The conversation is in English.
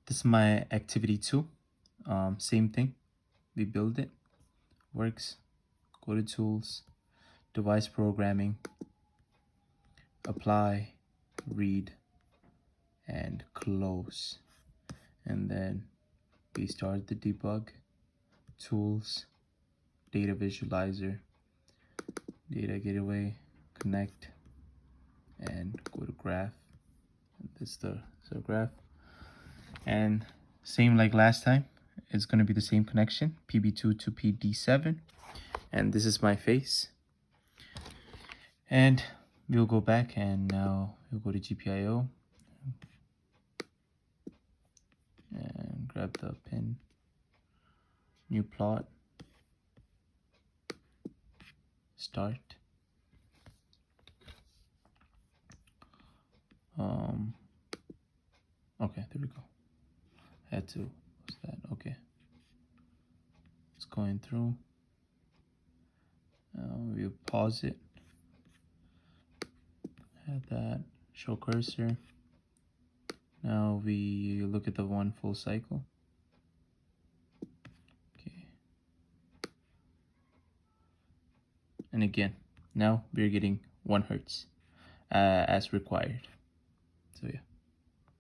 This is my activity 2. Same thing. We build it. Works. Go to tools, device programming, apply, read, and close. And then we start the debug, tools, data visualizer, data gateway, connect, and go to graph. And this is the graph. And same like last time, it's going to be the same connection, PB2 to PD7. And this is my face. And we'll go back, and now we'll go to GPIO and grab the pin, new plot, start. Okay, there we go. I had to, what's that? Okay. It's going through. We'll pause it. Add that, show cursor. Now we look at the one full cycle. Okay. And again, now we're getting 1 Hertz as required. So yeah.